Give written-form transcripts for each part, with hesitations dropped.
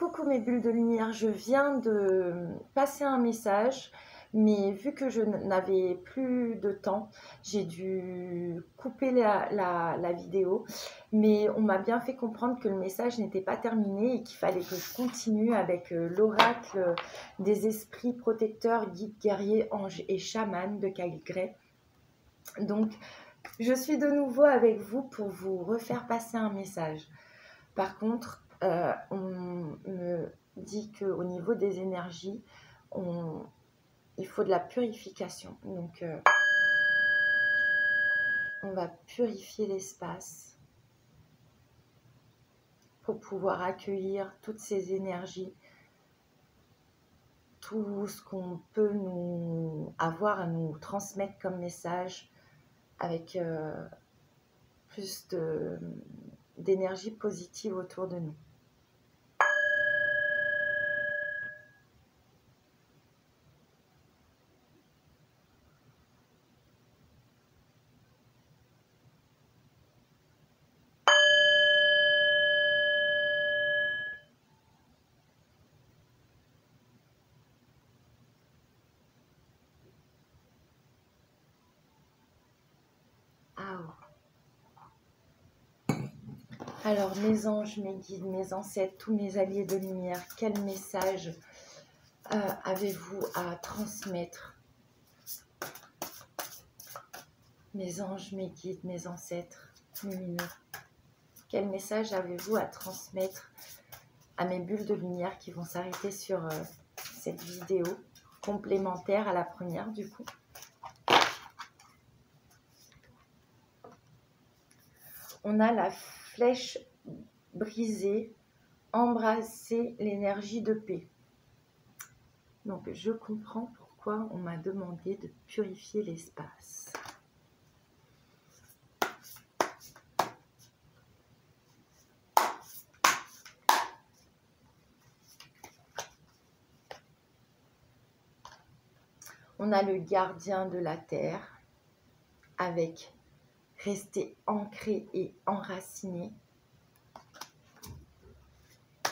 Coucou mes bulles de lumière, je viens de passer un message, mais vu que je n'avais plus de temps, j'ai dû couper la vidéo. Mais on m'a bien fait comprendre que le message n'était pas terminé et qu'il fallait que je continue avec l'oracle des esprits protecteurs, guides, guerriers, anges et chamans de Kyle Gray. Donc, je suis de nouveau avec vous pour vous refaire passer un message. Par contre, on me dit qu'au niveau des énergies, il faut de la purification. Donc, on va purifier l'espace pour pouvoir accueillir toutes ces énergies, tout ce qu'on peut avoir à nous transmettre comme message avec plus d'énergie positive autour de nous. Alors, mes anges, mes guides, mes ancêtres, tous mes alliés de lumière, quel message avez-vous à transmettre? Mes anges, mes guides, mes ancêtres lumineux, quel message avez-vous à transmettre à mes bulles de lumière qui vont s'arrêter sur cette vidéo complémentaire à la première du coup? On a la flèche brisée, embrasser l'énergie de paix. Donc je comprends pourquoi on m'a demandé de purifier l'espace. On a le gardien de la terre avec rester ancré et enraciné.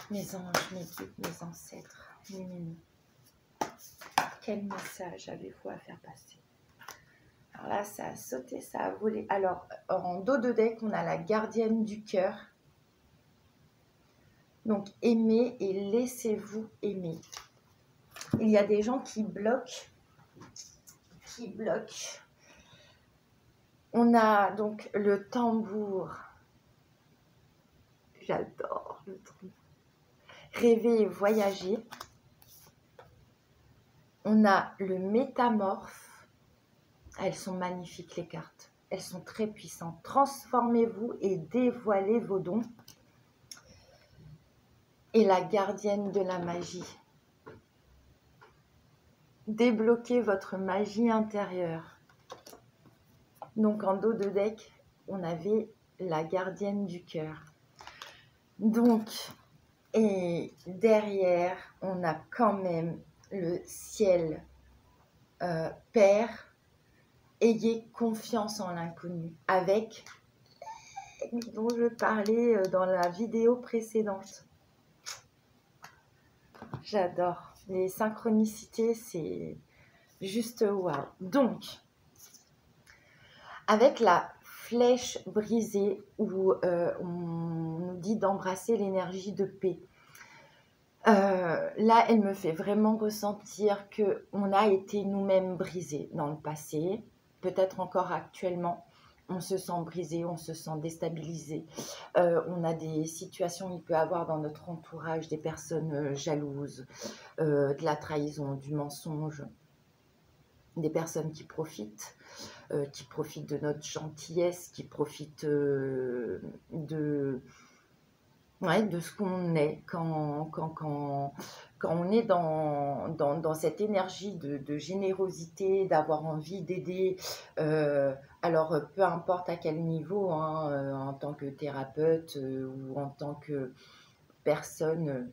Mes anges, mes guides, mes ancêtres lumineux, quel message avez-vous à faire passer? Alors là, ça a sauté, ça a volé. Alors, en dos de deck, on a la gardienne du cœur. Donc, aimez et laissez-vous aimer. Il y a des gens qui bloquent. On a donc le tambour. J'adore le tambour. Rêver et voyager. On a le métamorphe. Elles sont magnifiques les cartes. Elles sont très puissantes. Transformez-vous et dévoilez vos dons. Et la gardienne de la magie. Débloquez votre magie intérieure. Donc en dos de deck, on avait la gardienne du cœur. Donc, et derrière, on a quand même le ciel Père. Ayez confiance en l'inconnu, avec dont je parlais dans la vidéo précédente. J'adore. Les synchronicités, c'est juste waouh. Donc, avec la flèche brisée où on nous dit d'embrasser l'énergie de paix, là, elle me fait vraiment ressentir qu'on a été nous-mêmes brisés dans le passé, peut-être encore actuellement. On se sent brisé, on se sent déstabilisé. On a des situations, il peut y avoir dans notre entourage des personnes jalouses, de la trahison, du mensonge, des personnes qui profitent de notre gentillesse, qui profitent de ce qu'on est quand on est dans cette énergie de générosité, d'avoir envie d'aider. Alors, peu importe à quel niveau, en tant que thérapeute ou en tant que personne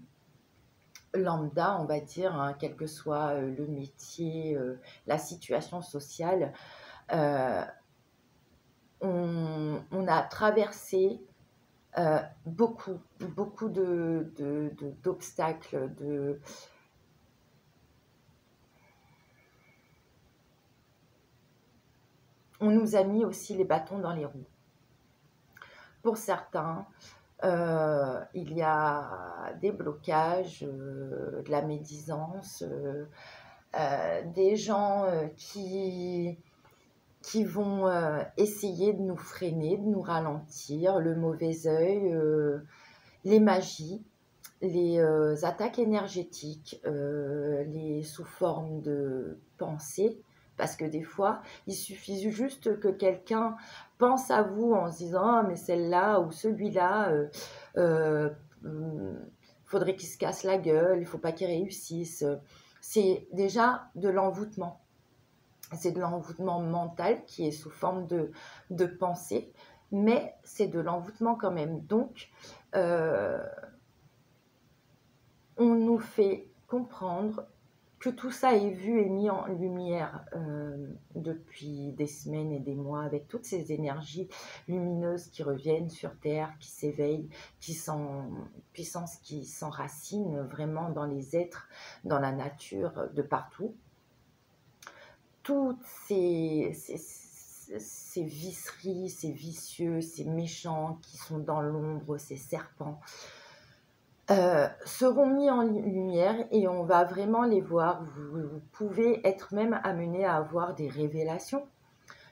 lambda, on va dire, quel que soit le métier, la situation sociale, on a traversé beaucoup, beaucoup d'obstacles, On nous a mis aussi les bâtons dans les roues. Pour certains, il y a des blocages, de la médisance, des gens qui vont essayer de nous freiner, de nous ralentir, le mauvais œil, les magies, les attaques énergétiques, les sous forme de pensée, parce que des fois, il suffit juste que quelqu'un pense à vous en se disant «Ah, mais celle-là ou celui-là, euh, faudrait qu'il se casse la gueule, il faut pas qu'il réussisse». C'est déjà de l'envoûtement. C'est de l'envoûtement mental qui est sous forme de pensée, mais c'est de l'envoûtement quand même. Donc, euh, on nous fait comprendre que tout ça est vu et mis en lumière depuis des semaines et des mois, avec toutes ces énergies lumineuses qui reviennent sur Terre, qui s'éveillent, puissance qui s'enracinent vraiment dans les êtres, dans la nature, de partout. Toutes ces viceries, ces vicieux, ces méchants qui sont dans l'ombre, ces serpents, seront mis en lumière et on va vraiment les voir. Vous pouvez être même amené à avoir des révélations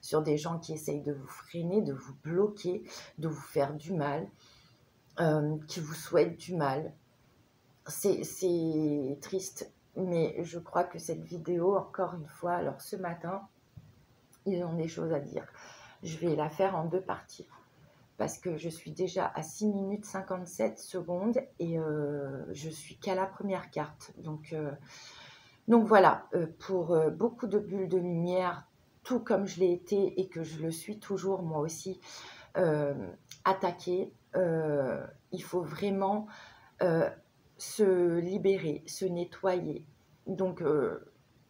sur des gens qui essayent de vous freiner, de vous bloquer, de vous faire du mal, qui vous souhaitent du mal. C'est triste, mais je crois que cette vidéo, encore une fois, alors ce matin, ils ont des choses à dire. Je vais la faire en 2 parties parce que je suis déjà à 6 minutes 57 secondes et je suis qu'à la première carte. Donc voilà, pour beaucoup de bulles de lumière, tout comme je l'ai été et que je le suis toujours moi aussi, attaquée, il faut vraiment se libérer, se nettoyer. Donc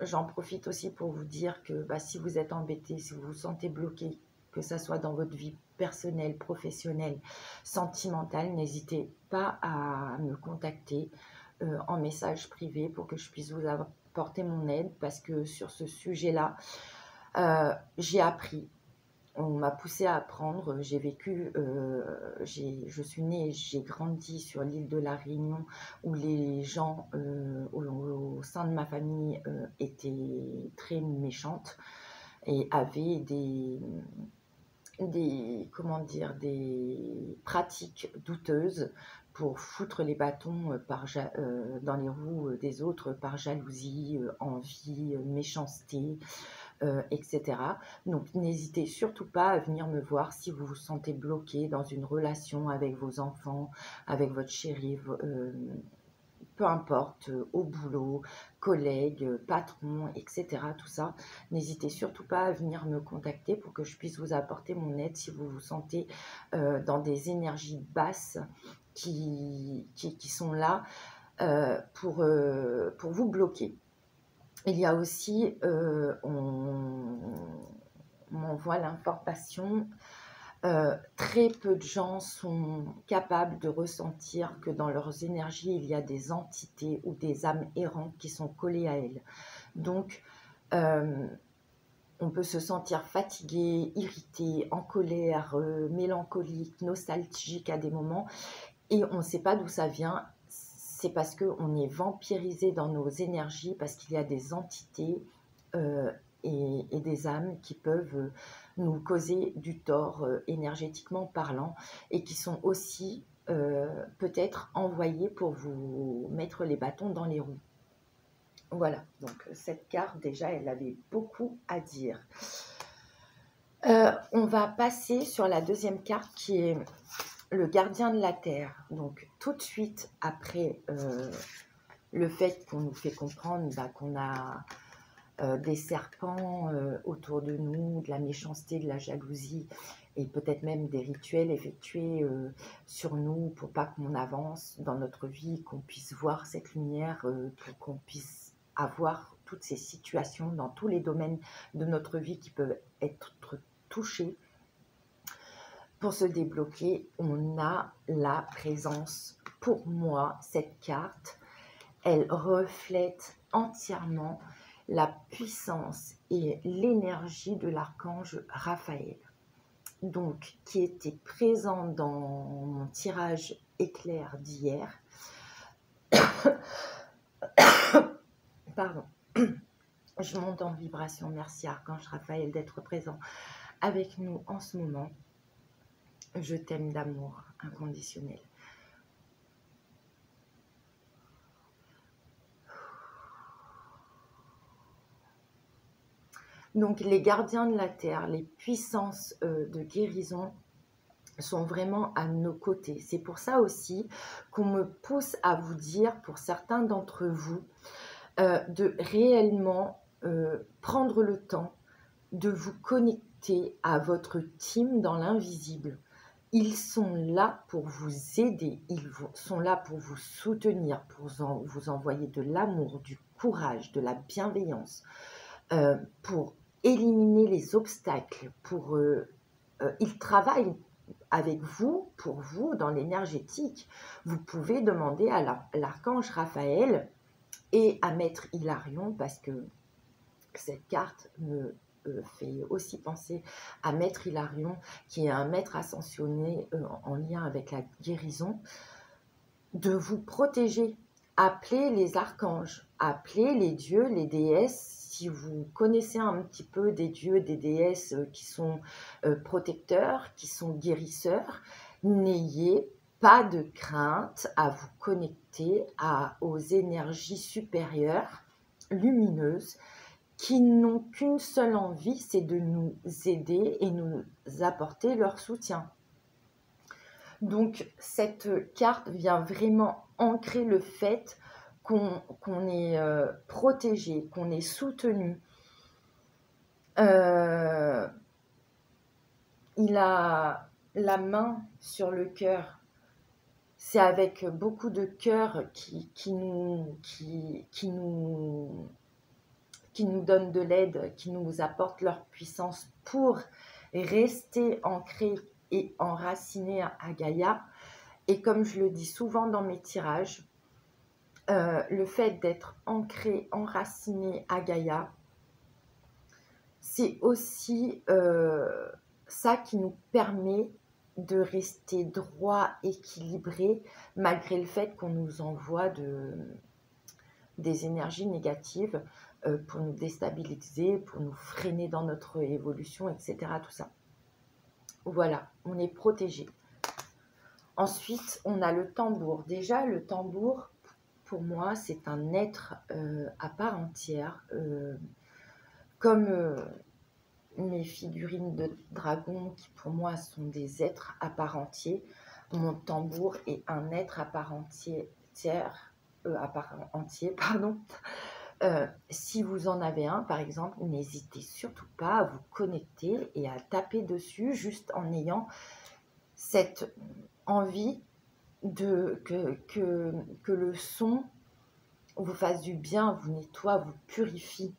j'en profite aussi pour vous dire que si vous êtes embêté, si vous vous sentez bloqué, que ça soit dans votre vie personnelle, professionnelle, sentimentale, n'hésitez pas à me contacter en message privé pour que je puisse vous apporter mon aide, parce que sur ce sujet-là, j'ai appris. On m'a poussé à apprendre. J'ai vécu, je suis née, j'ai grandi sur l'île de la Réunion, où les gens au sein de ma famille étaient très méchantes et avaient comment dire, des pratiques douteuses pour foutre les bâtons dans les roues des autres par jalousie, envie, méchanceté, etc. Donc n'hésitez surtout pas à venir me voir si vous vous sentez bloqué dans une relation avec vos enfants, avec votre chéri, peu importe, au boulot, collègues, patron, etc. Tout ça, n'hésitez surtout pas à venir me contacter pour que je puisse vous apporter mon aide si vous vous sentez dans des énergies basses qui sont là pour vous bloquer. Il y a aussi, on m'envoie l'information, très peu de gens sont capables de ressentir que dans leurs énergies, il y a des entités ou des âmes errantes qui sont collées à elles. Donc, on peut se sentir fatigué, irrité, en colère, mélancolique, nostalgique à des moments, et on ne sait pas d'où ça vient. C'est parce qu'on est vampirisé dans nos énergies, parce qu'il y a des entités et des âmes qui peuvent nous causer du tort énergétiquement parlant, et qui sont aussi peut-être envoyés pour vous mettre les bâtons dans les roues. Voilà, donc cette carte déjà, elle avait beaucoup à dire. On va passer sur la deuxième carte qui est le gardien de la terre. Donc tout de suite après le fait qu'on nous fait comprendre qu'on a des serpents autour de nous, de la méchanceté, de la jalousie, et peut-être même des rituels effectués sur nous pour pas qu'on avance dans notre vie, qu'on puisse voir cette lumière, pour qu'on puisse avoir toutes ces situations dans tous les domaines de notre vie qui peuvent être touchés. Pour se débloquer, on a la présence. Pour moi, cette carte, elle reflète entièrement la puissance et l'énergie de l'archange Raphaël. Donc, qui était présent dans mon tirage éclair d'hier. Pardon. Je monte en vibration. Merci Archange Raphaël d'être présent avec nous en ce moment. Je t'aime d'amour inconditionnel. Donc les gardiens de la terre, les puissances de guérison sont vraiment à nos côtés. C'est pour ça aussi qu'on me pousse à vous dire, pour certains d'entre vous, de réellement prendre le temps de vous connecter à votre team dans l'invisible. Ils sont là pour vous aider, ils sont là pour vous soutenir, pour vous envoyer de l'amour, du courage, de la bienveillance, pour éliminer les obstacles, ils travaillent avec vous, pour vous, dans l'énergétique. Vous pouvez demander à l'archange Raphaël et à Maître Hilarion, parce que cette carte me fait aussi penser à Maître Hilarion, qui est un maître ascensionné en lien avec la guérison, de vous protéger. Appelez les archanges, appelez les dieux, les déesses. Si vous connaissez un petit peu des dieux, des déesses qui sont protecteurs, qui sont guérisseurs, n'ayez pas de crainte à vous connecter aux énergies supérieures, lumineuses, qui n'ont qu'une seule envie, c'est de nous aider et nous apporter leur soutien. Donc cette carte vient vraiment ancrer le fait qu'on est protégé, qu'on est soutenu. Il a la main sur le cœur. C'est avec beaucoup de cœur qui nous donnent de l'aide, qui nous apportent leur puissance pour rester ancrés et enracinés à Gaïa. Et comme je le dis souvent dans mes tirages, le fait d'être ancré, enraciné à Gaïa, c'est aussi ça qui nous permet de rester droit, équilibré, malgré le fait qu'on nous envoie des énergies négatives pour nous déstabiliser, pour nous freiner dans notre évolution, etc. Tout ça. Voilà, on est protégé. Ensuite, on a le tambour. Déjà, le tambour, pour moi, c'est un être à part entière. Comme mes figurines de dragons, qui pour moi sont des êtres à part entière, mon tambour est un être à part entier, pardon. Si vous en avez un, par exemple, n'hésitez surtout pas à vous connecter et à taper dessus, juste en ayant cette envie que le son vous fasse du bien, vous nettoie, vous purifie.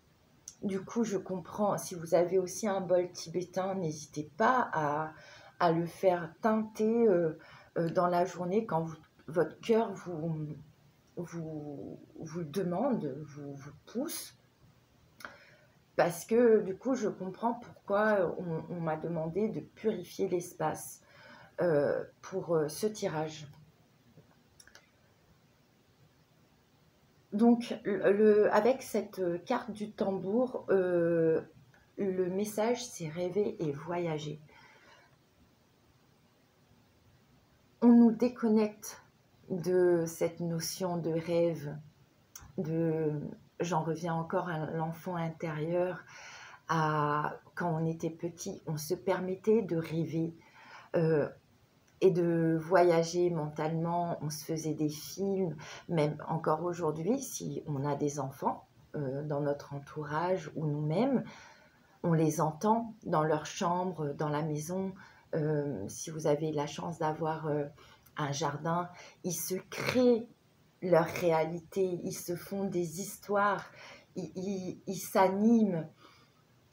Du coup, je comprends, si vous avez aussi un bol tibétain, n'hésitez pas à le faire teinter dans la journée quand votre cœur vous le demande, vous pousse. Parce que du coup, je comprends pourquoi on m'a demandé de purifier l'espace pour ce tirage. Donc, avec cette carte du tambour, le message, c'est rêver et voyager. On nous déconnecte de cette notion de rêve, j'en reviens encore à l'enfant intérieur, quand on était petit, on se permettait de rêver et de voyager mentalement, on se faisait des films, même encore aujourd'hui, si on a des enfants dans notre entourage ou nous-mêmes, on les entend dans leur chambre, dans la maison. Si vous avez la chance d'avoir un jardin, ils se créent leur réalité, ils se font des histoires, ils s'animent.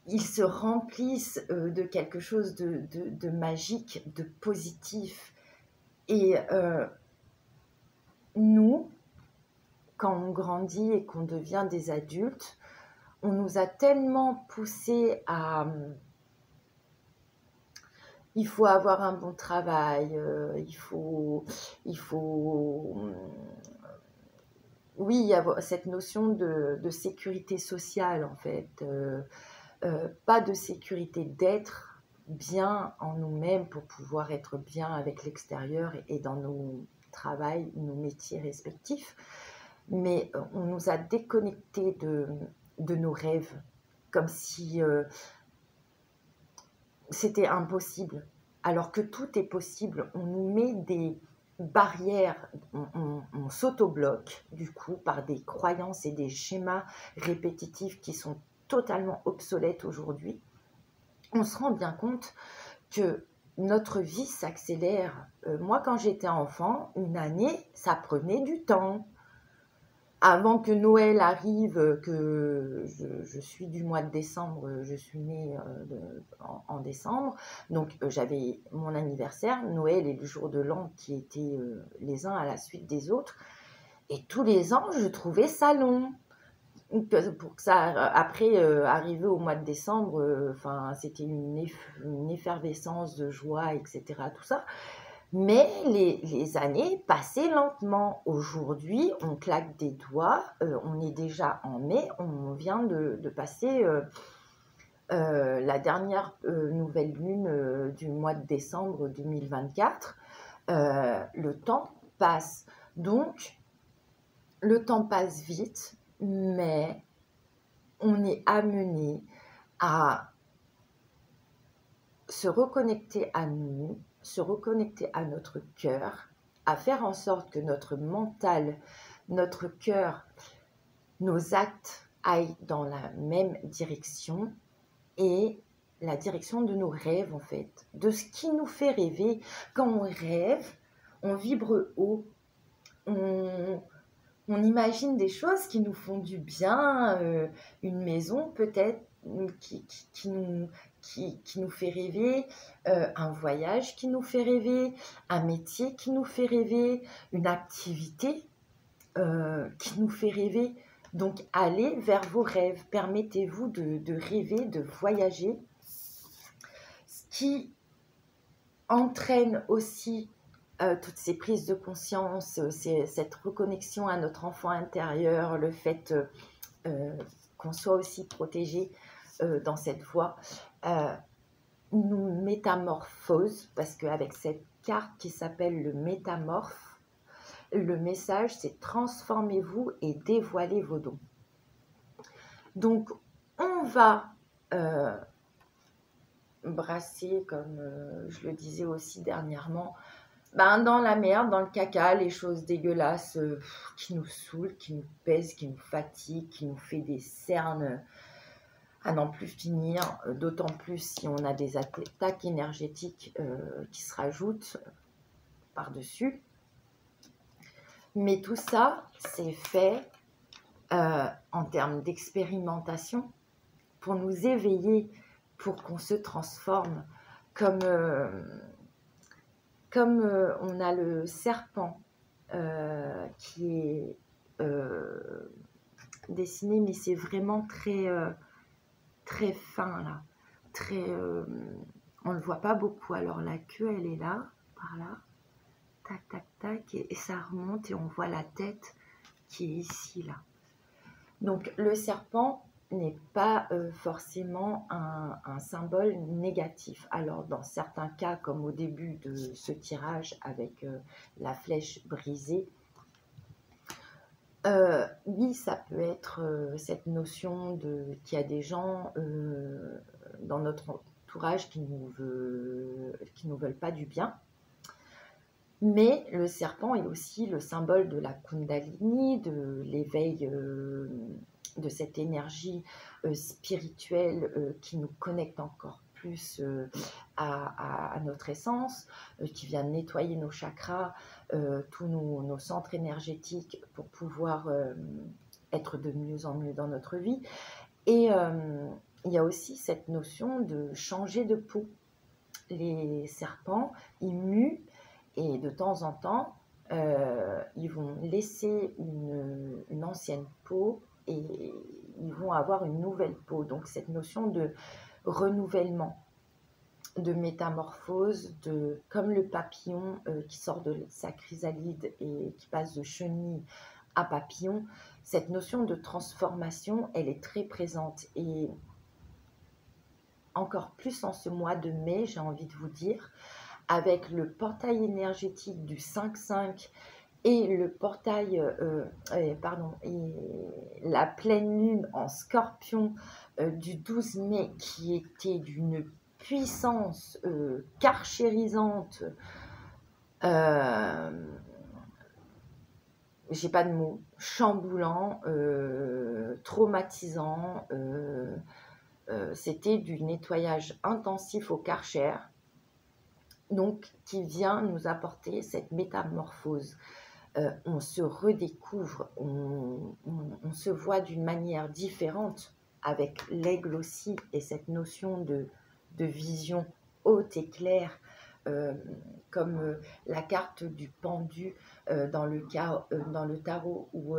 ils se remplissent de quelque chose de magique, de positif. Et nous, quand on grandit et qu'on devient des adultes, on nous a tellement poussé à... il faut avoir un bon travail, il faut oui, il y a cette notion de sécurité sociale, en fait. Pas de sécurité d'être bien en nous-mêmes pour pouvoir être bien avec l'extérieur et dans nos travails, nos métiers respectifs. Mais on nous a déconnectés de nos rêves, comme si c'était impossible. Alors que tout est possible. On nous met des barrières, on s'auto-bloque du coup par des croyances et des schémas répétitifs qui sont totalement obsolètes aujourd'hui. On se rend bien compte que notre vie s'accélère. Moi, quand j'étais enfant, une année, ça prenait du temps. Avant que Noël arrive, que je suis du mois de décembre, je suis née en décembre, donc j'avais mon anniversaire, Noël et le jour de l'an qui étaient les uns à la suite des autres, et tous les ans, je trouvais ça long. Pour que ça, après, arriver au mois de décembre, enfin, c'était une effervescence de joie, etc., tout ça. Mais les années passaient lentement. Aujourd'hui, on claque des doigts, on est déjà en mai, on vient de passer la dernière nouvelle lune du mois de décembre 2024. Le temps passe. Donc, le temps passe vite, mais on est amené à se reconnecter à nous, se reconnecter à notre cœur, à faire en sorte que notre mental, notre cœur, nos actes aillent dans la même direction et la direction de nos rêves en fait, de ce qui nous fait rêver. Quand on rêve, on vibre haut, on imagine des choses qui nous font du bien, une maison peut-être qui nous fait rêver, un voyage qui nous fait rêver, un métier qui nous fait rêver, une activité qui nous fait rêver. Donc allez vers vos rêves, permettez-vous de rêver, de voyager, ce qui entraîne aussi toutes ces prises de conscience, cette reconnexion à notre enfant intérieur, le fait qu'on soit aussi protégé dans cette voie, nous métamorphose, parce qu'avec cette carte qui s'appelle le métamorphe, le message c'est transformez-vous et dévoilez vos dons. Donc on va brasser, comme je le disais aussi dernièrement, dans la merde, dans le caca, les choses dégueulasses qui nous saoulent, qui nous pèsent, qui nous fatiguent, qui nous fait des cernes à n'en plus finir, d'autant plus si on a des attaques énergétiques qui se rajoutent par-dessus. Mais tout ça, c'est fait en termes d'expérimentation pour nous éveiller, pour qu'on se transforme comme on a le serpent qui est dessiné, mais c'est vraiment très fin là, on ne le voit pas beaucoup. Alors la queue, elle est là, par là, tac, tac, tac, et ça remonte et on voit la tête qui est ici là. Donc le serpent n'est pas forcément un symbole négatif. Alors dans certains cas, comme au début de ce tirage avec la flèche brisée, oui, ça peut être cette notion qu'il y a des gens dans notre entourage qui nous veulent pas du bien. Mais le serpent est aussi le symbole de la Kundalini, de l'éveil de cette énergie spirituelle qui nous connecte encore plus à notre essence, qui vient nettoyer nos chakras, tous nos centres énergétiques pour pouvoir être de mieux en mieux dans notre vie. Et il y a aussi cette notion de changer de peau. Les serpents, ils muent et de temps en temps, ils vont laisser une ancienne peau et ils vont avoir une nouvelle peau. Donc cette notion de renouvellement, de métamorphose, comme le papillon qui sort de sa chrysalide et qui passe de chenille à papillon, cette notion de transformation, elle est très présente. Et encore plus en ce mois de mai, j'ai envie de vous dire, avec le portail énergétique du 5-5 et le portail, et la pleine lune en scorpion du 12 mai qui était d'une puissance carchérisante, j'ai pas de mots, chamboulant, traumatisant, c'était du nettoyage intensif au Karcher, donc qui vient nous apporter cette métamorphose. On se redécouvre, on se voit d'une manière différente avec l'aigle aussi et cette notion de vision haute et claire, comme la carte du pendu dans le tarot où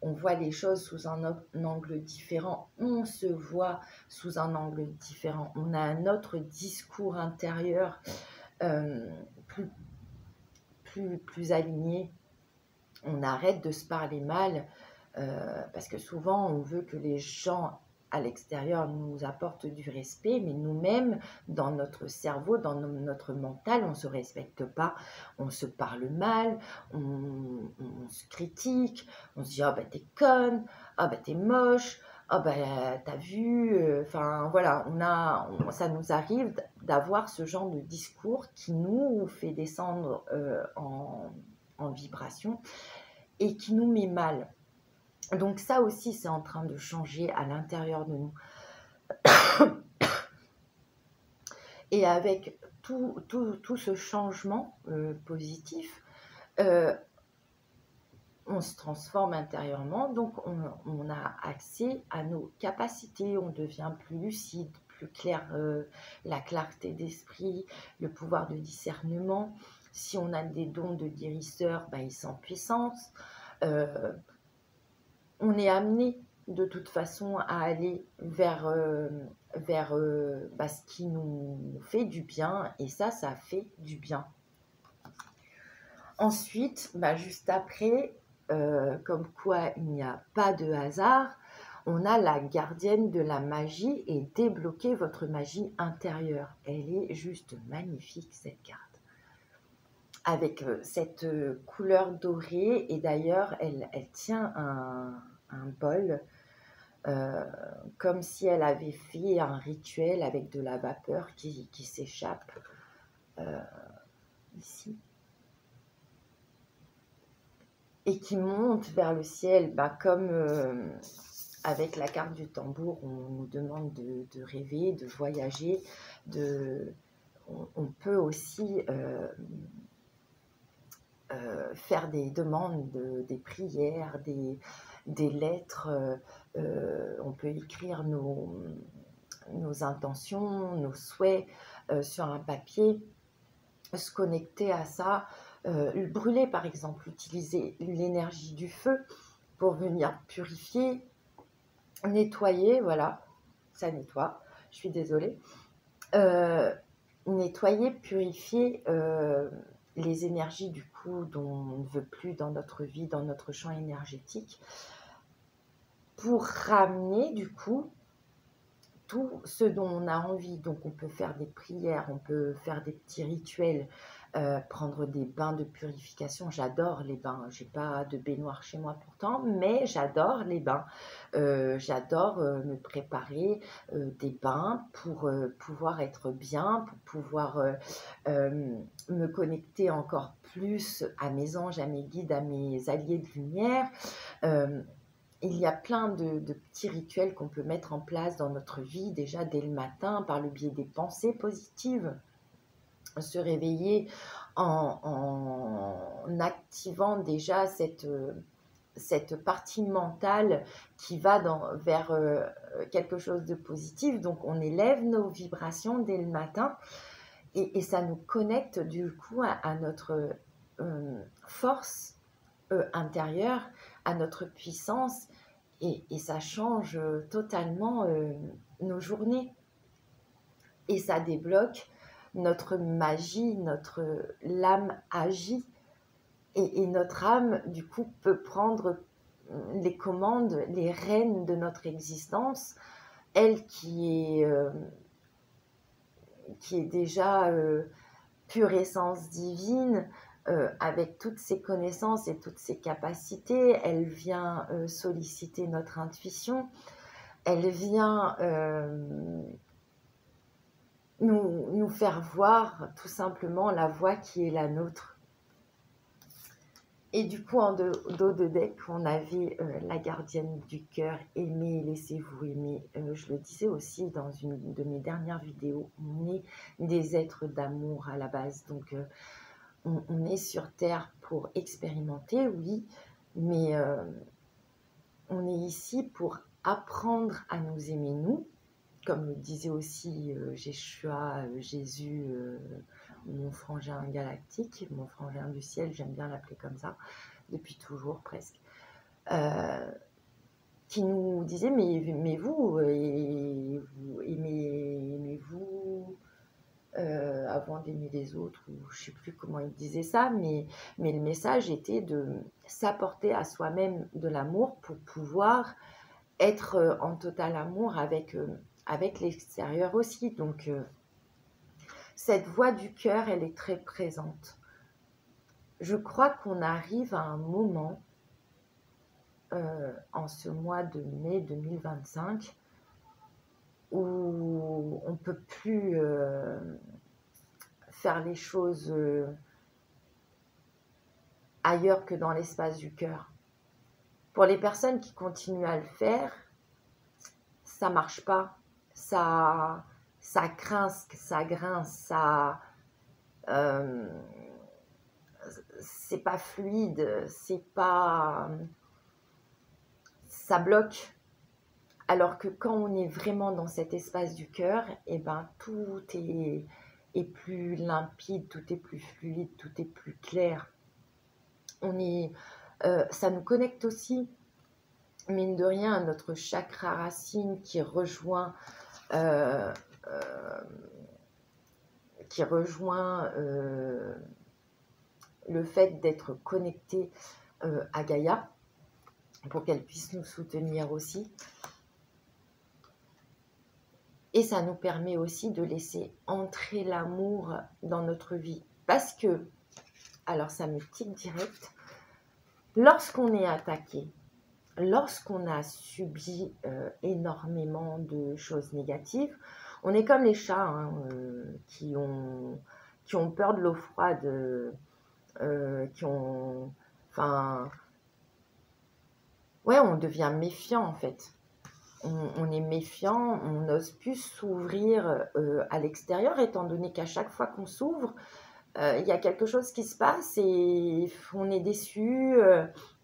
on voit les choses sous un angle différent, on se voit sous un angle différent, on a un autre discours intérieur plus aligné. On arrête de se parler mal parce que souvent on veut que les gens à l'extérieur nous apportent du respect, mais nous-mêmes, dans notre cerveau, dans notre mental, on ne se respecte pas, on se parle mal, on se critique, on se dit « Ah ben t'es conne, ah ben t'es moche, ah ben t'as vu », enfin voilà, ça nous arrive d'avoir ce genre de discours qui nous fait descendre en vibration et qui nous met mal. Donc ça aussi, c'est en train de changer à l'intérieur de nous. Et avec tout ce changement positif, on se transforme intérieurement, donc on a accès à nos capacités, on devient plus lucide, plus clair, la clarté d'esprit, le pouvoir de discernement. Si on a des dons de guérisseur, ils sont en puissance. On est amené de toute façon à aller vers ce qui nous fait du bien, et ça fait du bien. Ensuite, juste après, comme quoi il n'y a pas de hasard, on a la gardienne de la magie et débloquer votre magie intérieure. Elle est juste magnifique, cette carte. Avec cette couleur dorée, et d'ailleurs, elle tient un bol, comme si elle avait fait un rituel avec de la vapeur qui s'échappe ici. Et qui monte vers le ciel, comme avec la carte du tambour, on nous demande de rêver, de voyager, on peut aussi faire des demandes, des prières, des lettres, on peut écrire nos intentions, nos souhaits sur un papier, se connecter à ça, brûler par exemple, utiliser l'énergie du feu pour venir purifier, nettoyer, voilà, ça nettoie, je suis désolée, nettoyer, purifier les énergies du coup dont on ne veut plus dans notre vie, dans notre champ énergétique, pour ramener du coup tout ce dont on a envie. Donc on peut faire des prières, on peut faire des petits rituels, prendre des bains de purification. J'adore les bains, j'ai pas de baignoire chez moi pourtant, mais j'adore les bains. J'adore me préparer des bains pour pouvoir être bien, pour pouvoir me connecter encore plus à mes anges, à mes guides, à mes alliés de lumière. Il y a plein de petits rituels qu'on peut mettre en place dans notre vie déjà dès le matin par le biais des pensées positives. Se réveiller en activant déjà cette cette partie mentale qui va vers quelque chose de positif. Donc, on élève nos vibrations dès le matin et ça nous connecte du coup à notre force intérieure, à notre puissance et ça change totalement nos journées. Et ça débloque notre magie, l'âme agit et notre âme, du coup, peut prendre les commandes, les rênes de notre existence, elle qui est déjà pure essence divine, avec toutes ses connaissances et toutes ses capacités. Elle vient solliciter notre intuition, elle vient nous faire voir tout simplement la voie qui est la nôtre. Et du coup, en dos de deck, on avait la gardienne du cœur, aimez, laissez-vous aimer. Je le disais aussi dans une de mes dernières vidéos, on est des êtres d'amour à la base. Donc, on est sur Terre pour expérimenter, oui, mais on est ici pour apprendre à nous aimer, nous. Comme le disait aussi Yeshua, Jésus, mon frangin galactique, mon frangin du ciel, j'aime bien l'appeler comme ça, depuis toujours presque, qui nous disait mais vous, aimez-vous avant d'aimer les autres, ou je ne sais plus comment il disait ça, mais le message était de s'apporter à soi-même de l'amour pour pouvoir être en total amour avec l'extérieur aussi. Donc, cette voix du cœur, elle est très présente. Je crois qu'on arrive à un moment, en ce mois de mai 2025, où on ne peut plus faire les choses ailleurs que dans l'espace du cœur. Pour les personnes qui continuent à le faire, ça marche pas. Ça grince, c'est pas fluide, ça bloque. Alors que quand on est vraiment dans cet espace du cœur, et ben tout est plus limpide, tout est plus fluide, tout est plus clair. Ça nous connecte aussi, mine de rien, à notre chakra racine qui rejoint le fait d'être connecté à Gaïa pour qu'elle puisse nous soutenir aussi. Et ça nous permet aussi de laisser entrer l'amour dans notre vie. Parce que, alors ça me tique direct, lorsqu'on est attaqué, lorsqu'on a subi énormément de choses négatives, on est comme les chats qui ont peur de l'eau froide, on devient méfiant en fait. On est méfiant, on n'ose plus s'ouvrir à l'extérieur, étant donné qu'à chaque fois qu'on s'ouvre, il y a quelque chose qui se passe et on est déçu,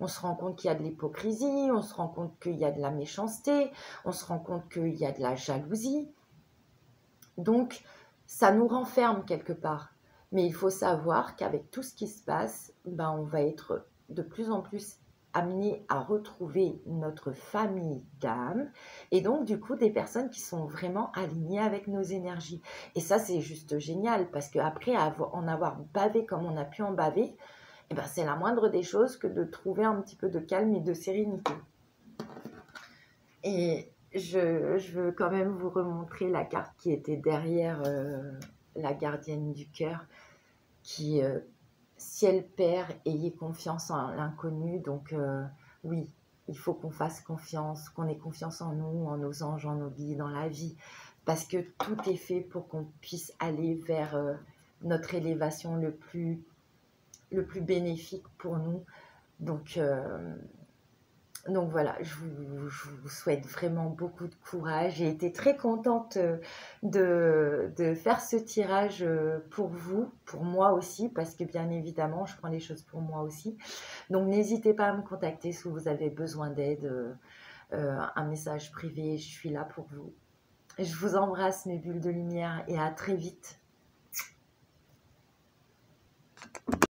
on se rend compte qu'il y a de l'hypocrisie, on se rend compte qu'il y a de la méchanceté, on se rend compte qu'il y a de la jalousie. Donc, ça nous renferme quelque part. Mais il faut savoir qu'avec tout ce qui se passe, on va être de plus en plus amené à retrouver notre famille d'âme et donc du coup des personnes qui sont vraiment alignées avec nos énergies. Et ça c'est juste génial parce qu'après en avoir bavé comme on a pu en baver, c'est la moindre des choses que de trouver un petit peu de calme et de sérénité. Et je veux quand même vous remontrer la carte qui était derrière la gardienne du cœur qui ciel Père, ayez confiance en l'inconnu. Donc oui, il faut qu'on fasse confiance, qu'on ait confiance en nous, en nos anges, en nos guides, dans la vie. Parce que tout est fait pour qu'on puisse aller vers notre élévation le plus bénéfique pour nous. Donc Donc voilà, je vous souhaite vraiment beaucoup de courage. J'ai été très contente de faire ce tirage pour vous, pour moi aussi, parce que bien évidemment, je prends les choses pour moi aussi. Donc n'hésitez pas à me contacter si vous avez besoin d'aide, un message privé, je suis là pour vous. Je vous embrasse mes bulles de lumière et à très vite.